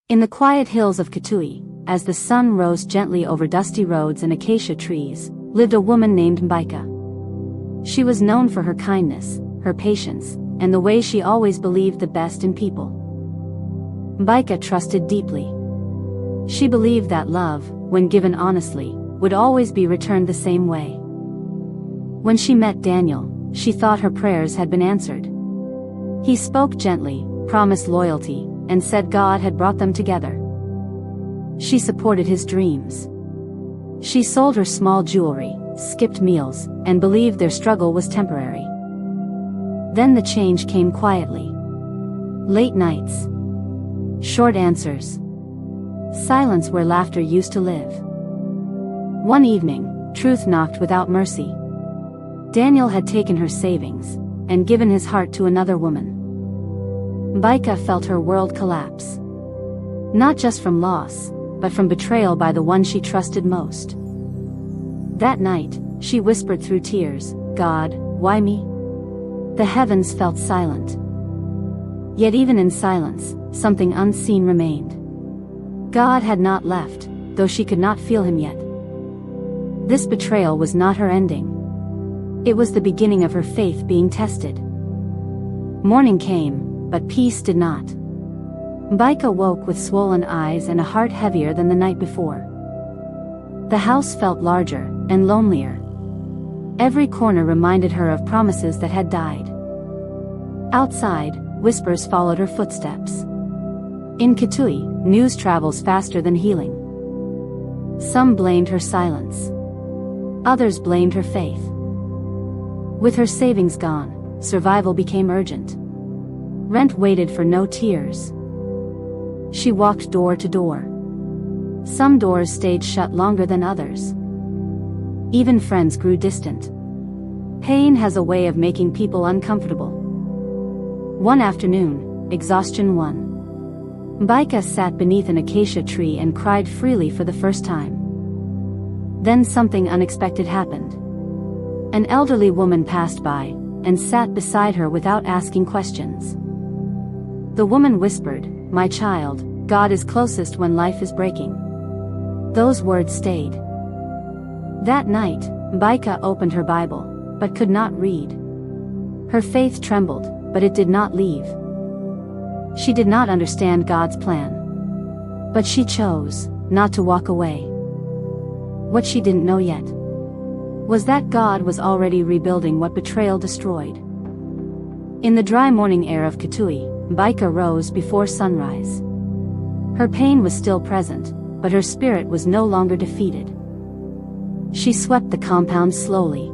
In the quiet hills of Kitui, as the sun rose gently over dusty roads and acacia trees, lived a woman named Mbaika. She was known for her kindness, her patience, and the way she always believed the best in people. Mbaika trusted deeply. She believed that love, when given honestly, would always be returned the same way. When she met Daniel, she thought her prayers had been answered. He spoke gently, promised loyalty, and said God had brought them together. She supported his dreams. She sold her small jewelry, skipped meals, and believed their struggle was temporary. Then the change came quietly. Late nights. Short answers. Silence where laughter used to live. One evening, truth knocked without mercy. Daniel had taken her savings, and given his heart to another woman. Mbaika felt her world collapse. Not just from loss, but from betrayal by the one she trusted most. That night, she whispered through tears, "God, why me?" The heavens felt silent. Yet even in silence, something unseen remained. God had not left, though she could not feel him yet. This betrayal was not her ending. It was the beginning of her faith being tested. Morning came, but peace did not. Mbaika woke with swollen eyes and a heart heavier than the night before. The house felt larger and lonelier. Every corner reminded her of promises that had died. Outside, whispers followed her footsteps. In Kitui, news travels faster than healing. Some blamed her silence. Others blamed her faith. With her savings gone, survival became urgent. Rent waited for no tears. She walked door to door. Some doors stayed shut longer than others. Even friends grew distant. Pain has a way of making people uncomfortable. One afternoon, exhaustion won. Mbaika sat beneath an acacia tree and cried freely for the first time. Then something unexpected happened. An elderly woman passed by, and sat beside her without asking questions. The woman whispered, "My child, God is closest when life is breaking." Those words stayed. That night, Mbaika opened her Bible, but could not read. Her faith trembled, but it did not leave. She did not understand God's plan. But she chose not to walk away. What she didn't know yet was that God was already rebuilding what betrayal destroyed. In the dry morning air of Kitui, Mbaika rose before sunrise. Her pain was still present, but her spirit was no longer defeated. She swept the compound slowly.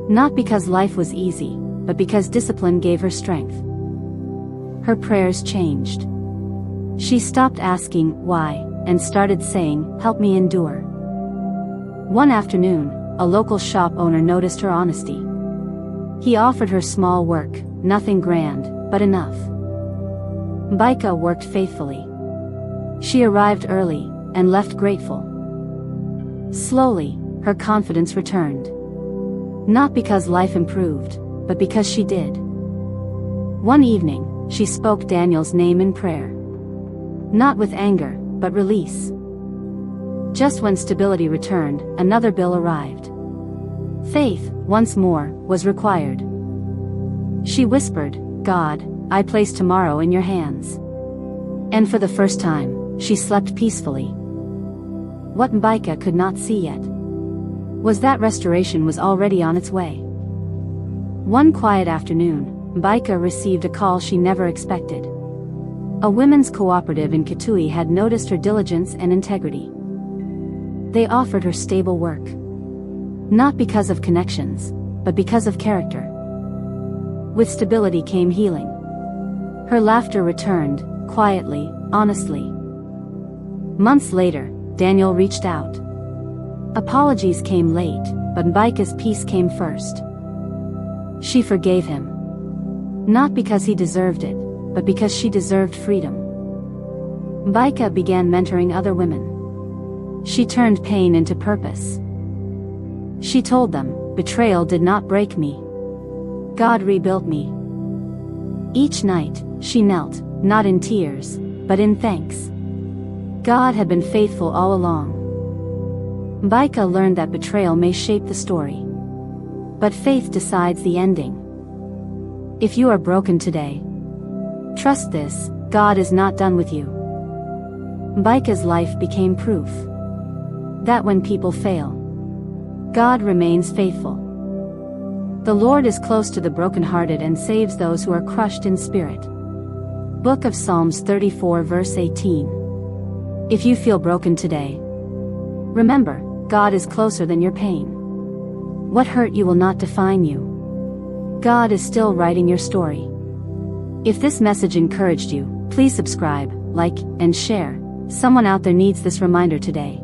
Not because life was easy, but because discipline gave her strength. Her prayers changed. She stopped asking, "Why?" and started saying, "Help me endure." One afternoon, a local shop owner noticed her honesty. He offered her small work, nothing grand, but enough. Mbaika worked faithfully. She arrived early, and left grateful. Slowly, her confidence returned. Not because life improved, but because she did. One evening, she spoke Daniel's name in prayer. Not with anger, but release. Just when stability returned, another bill arrived. Faith, once more, was required. She whispered, "God, I place tomorrow in your hands." And for the first time, she slept peacefully. What Mbaika could not see yet was that restoration was already on its way. One quiet afternoon, Mbaika received a call she never expected. A women's cooperative in Kitui had noticed her diligence and integrity. They offered her stable work. Not because of connections, but because of character. With stability came healing. Her laughter returned, quietly, honestly. Months later, Daniel reached out. Apologies came late, but Mbaika's peace came first. She forgave him. Not because he deserved it, but because she deserved freedom. Mbaika began mentoring other women. She turned pain into purpose. She told them, "Betrayal did not break me. God rebuilt me." Each night, she knelt, not in tears, but in thanks. God had been faithful all along. Micah learned that betrayal may shape the story, but faith decides the ending. If you are broken today, trust this: God is not done with you. Micah's life became proof that when people fail, God remains faithful. The Lord is close to the brokenhearted and saves those who are crushed in spirit. Book of Psalms 34 verse 18. If you feel broken today, remember, God is closer than your pain. What hurt you will not define you. God is still writing your story. If this message encouraged you, please subscribe, like, and share. Someone out there needs this reminder today.